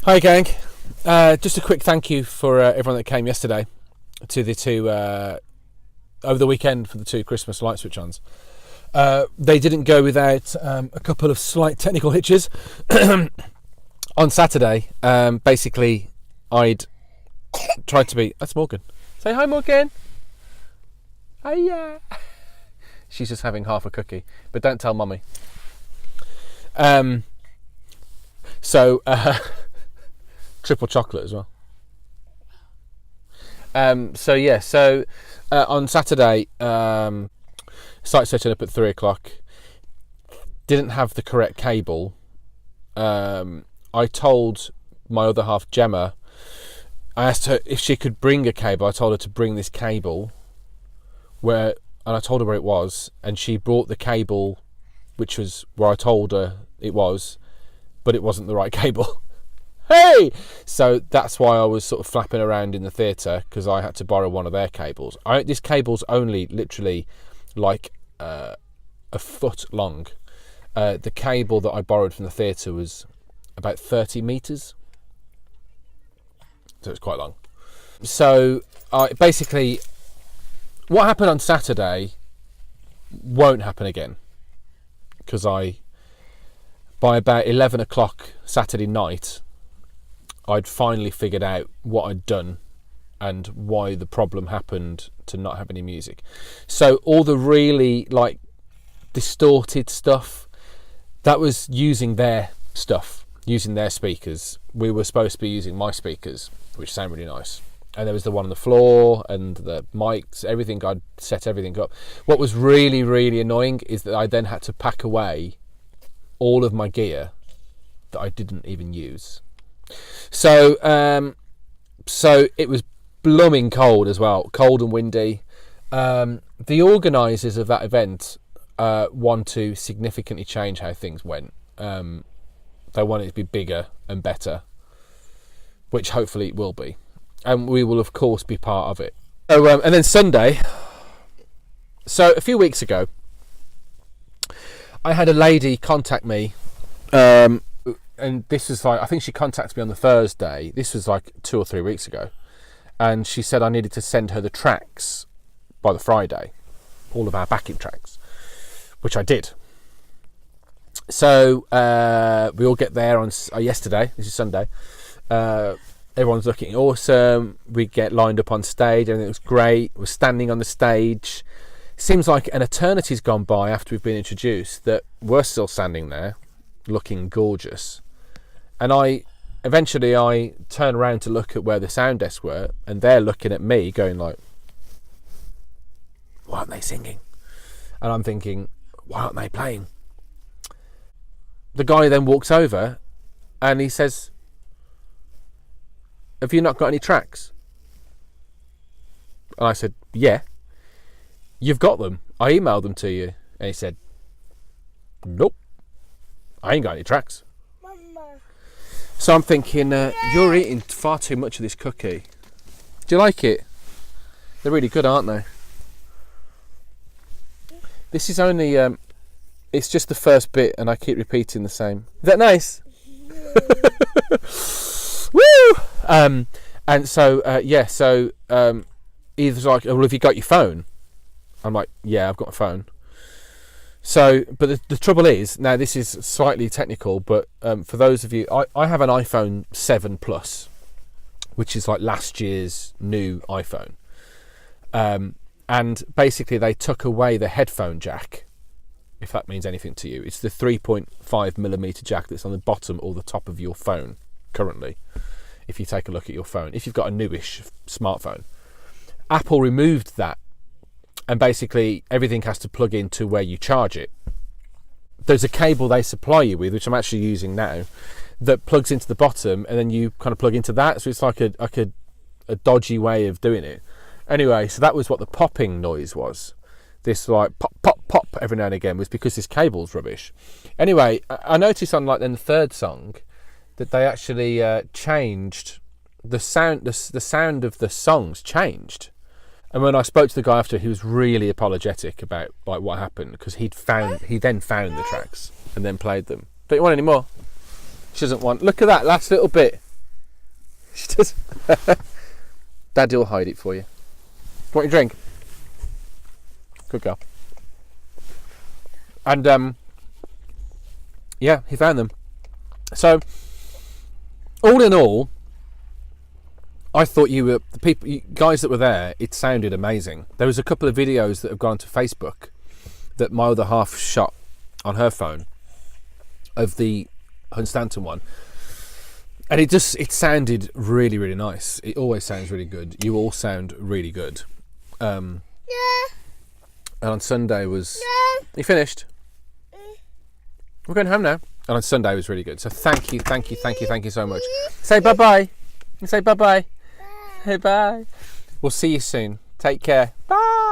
Hi gang, just a quick thank you for everyone that came yesterday to the two over the weekend for the two Christmas light switch ons. They didn't go without a couple of slight technical hitches. On Saturday, basically I'd tried to be... That's Morgan. Say hi, Morgan. Hiya. She's just having half a cookie, but don't tell mummy. Triple chocolate as well. On Saturday, started setting up at 3 o'clock. Didn't have the correct cable. I told my other half, Gemma, I asked her if she could bring a cable. I told her to bring this cable, and I told her where it was, and she brought the cable, which was where I told her it was, but it wasn't the right cable. Hey! So that's why I was sort of flapping around in the theatre, because I had to borrow one of their cables. This cable's only literally like a foot long. The cable that I borrowed from the theatre was about 30 metres. So it's quite long. So basically, what happened on Saturday won't happen again. Because by about 11 o'clock Saturday night, I'd finally figured out what I'd done and why the problem happened to not have any music. So all the really like distorted stuff, that was using their stuff, using their speakers. We were supposed to be using my speakers, which sound really nice. And there was the one on the floor and the mics, everything. I'd set everything up. What was really, really annoying is that I then had to pack away all of my gear that I didn't even use. So it was blooming cold as well, cold and windy. The organisers of that event want to significantly change how things went. They want it to be bigger and better, which hopefully it will be, and we will of course be part of it. So and then Sunday. So a few weeks ago, I had a lady contact me. And this was like, I think she contacted me on the Thursday. This was like 2 or 3 weeks ago. And she said I needed to send her the tracks by the Friday. All of our backing tracks. Which I did. So we all get there on yesterday. This is Sunday. Everyone's looking awesome. We get lined up on stage. Everything looks great. We're standing on the stage. Seems like an eternity's gone by after we've been introduced that we're still standing there looking gorgeous. And I turn around to look at where the sound desks were, and they're looking at me going like, why aren't they singing? And I'm thinking, why aren't they playing? The guy then walks over and he says, have you not got any tracks? And I said, yeah. You've got them. I emailed them to you. And he said, nope, I ain't got any tracks. So I'm thinking, you're eating far too much of this cookie. Do you like it? They're really good, aren't they? This is only, it's just the first bit and I keep repeating the same. Is that nice? Woo! And so, either like, well, have you got your phone? I'm like, yeah, I've got a phone. So, but the trouble is, now this is slightly technical, but for those of you, I have an iPhone 7 Plus, which is like last year's new iPhone. And basically they took away the headphone jack, if that means anything to you. It's the 3.5mm jack that's on the bottom or the top of your phone currently, if you take a look at your phone. If you've got a newish smartphone. Apple removed that. And basically everything has to plug into where you charge it. There's a cable they supply you with, which I'm actually using now, that plugs into the bottom, and then you kind of plug into that. So it's like a dodgy way of doing it. Anyway, so that was what the popping noise was. This like pop, pop, pop every now and again was because this cable's rubbish. Anyway, I noticed on like then the third song that they actually changed the sound. The sound of the songs changed. And when I spoke to the guy after, he was really apologetic about like what happened, because he then found the tracks and then played them. Don't you want any more? She doesn't want. Look at that last little bit. She does. Daddy will hide it for you. Want your drink? Good girl. And yeah, he found them. So all in all, I thought the guys that were there, it sounded amazing. There was a couple of videos that have gone to Facebook that my other half shot on her phone of the Hunstanton one, and it sounded really, really nice. It always sounds really good. You all sound really good. And on Sunday was... You finished? We're going home now. And on Sunday was really good. So thank you so much. Say bye-bye. Say bye-bye. Hey, bye. We'll see you soon. Take care. Bye.